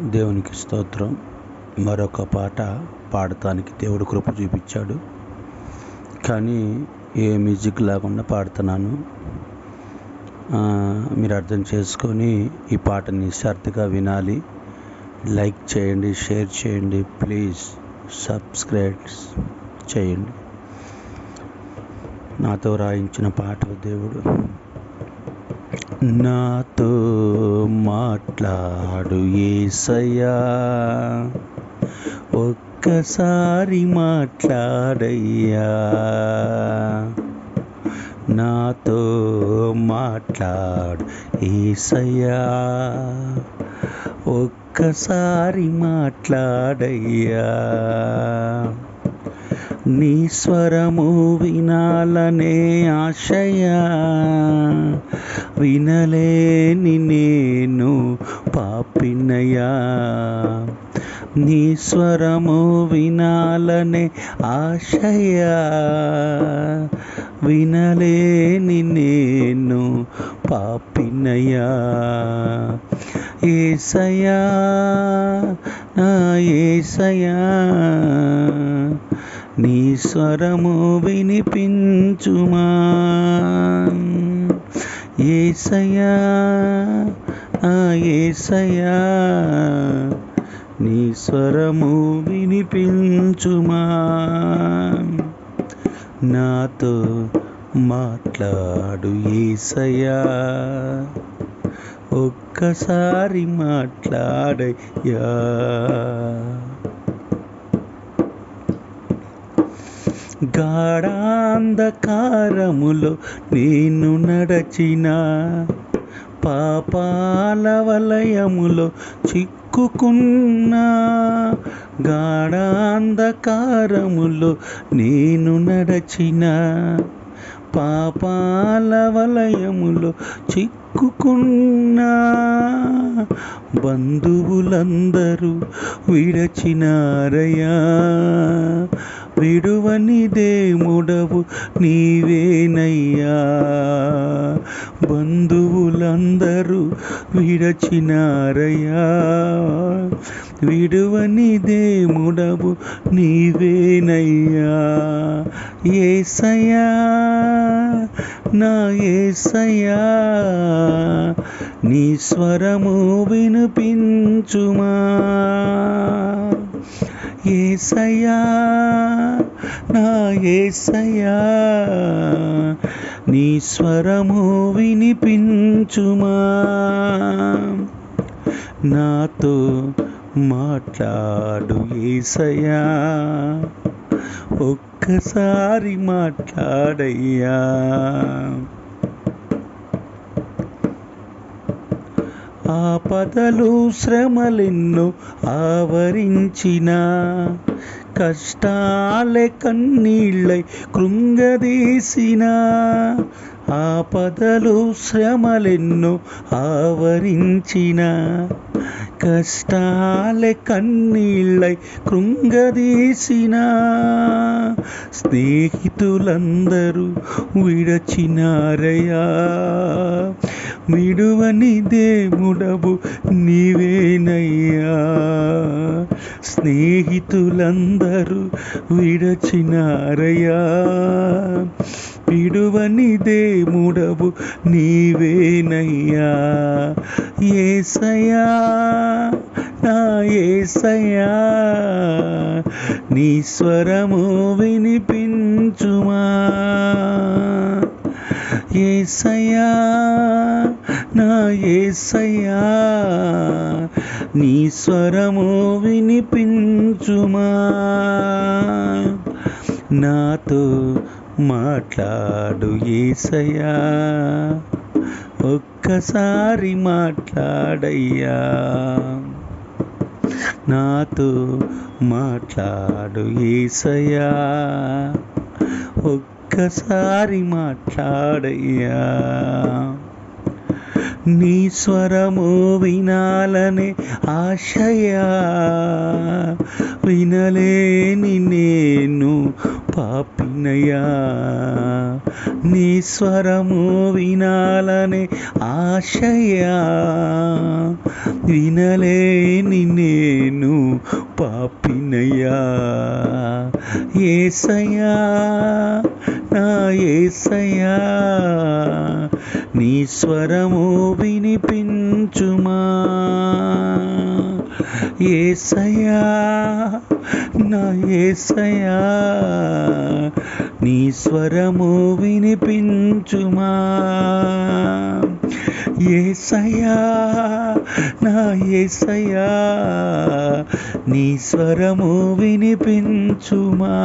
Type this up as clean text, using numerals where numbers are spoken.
దేవునికి స్తోత్రం. మరొక పాట పాడటానికి దేవుడు కృప చూపించాడు. కానీ ఏ మ్యూజిక్ లేకుండా పాడుతున్నాను. మీరు అర్థం చేసుకొని ఈ పాటని శ్రద్ధగా వినాలి. లైక్ చేయండి, షేర్ చేయండి, ప్లీజ్ సబ్స్క్రైబ్ చేయండి. నాతో రాయించిన పాట దేవుడు. నాతో మాట్లాడు యేసయ్యా, ఒక్కసారి మాట్లాడయ్యా. నాతో మాట్లాడు యేసయ్యా, ఒక్కసారి మాట్లాడయ్యా. నీ స్వరము వినాలనే ఆశయా, వినలేని నేను పాపినయ్యా. నీ స్వరము వినాలనే ఆశయా, వినలేని నేను పాపినయ్యా. యేసయ్యా, నా యేసయ్యా, నీ స్వరము వినిపించుమా. యేసయ్యా, నా యేసయ్యా, నీ స్వరము వినిపించుమా. నాతో మాట్లాడు యేసయ్యా, ఒక్కసారి మాట్లాడయ్యా. గాఢాంధకారములో నేను నడచిన, పాపాల వలయములో చిక్కుకున్నా. గాఢాంధకారములో నేను నడచిన, పాపాల వలయములో చిక్కుకున్నా. బంధువులందరూ విడచినారయ్యా, విడువని దేవుడవు నీవేనయ్యా. బంధువులందరూ విడచినారయ్యా, విడువని దేవుడవు నీవేనయ్యా. యేసయ్యా, నా యేసయ్యా, నీ స్వరము వినిపించుమా. యేసయ్యా, నా యేసయ్యా, నీ స్వరము వినిపించుమా. నాతో మాట్లాడు యేసయ్యా, ఒక్కసారి మాట్లాడయ్యా. ఆపదలు శ్రమలెన్నో ఆవరించిన, కష్టాలే కన్నీళ్ళై కృంగదీసిన. ఆపదలు శ్రమలెన్నో ఆవరించిన, కష్టాలే కన్నీళ్ళై కృంగదీసిన. స్నేహితులందరూ విడచినారయ్యా, విడువని దేవుడవు నీవేనయ్యా. స్నేహితులందరూ విడచినారయ్యా, విడువని దేవుడవు నీవేనయ్యా. యేసయ్యా, నా యేసయ్యా, నీ స్వరము వినిపించుమా. యేసయ్యా, నా యేసయ్యా, నీ స్వరము వినిపించుమా. నాతో మాట్లాడు యేసయ్యా, ఒక్కసారి మాట్లాడయ్యా. నాతో మాట్లాడు యేసయ్యా, ఒక్కసారి మాట్లాడయ్యా. నీ స్వరము వినాలనే ఆశయా, వినలేని నేను పాపినయ్యా. నీ స్వరము వినాలనే ఆశయా, వినలేని నేను పాపినయ్యా. యేసయ్యా, నా యేసయ్యా, నీ స్వరము వినిపించుమా. యేసయ్యా, నా యేసయ్యా, నీ స్వరము వినిపించుమా. యేసయ్యా, నా యేసయ్యా, నీ స్వరము వినిపించుమా.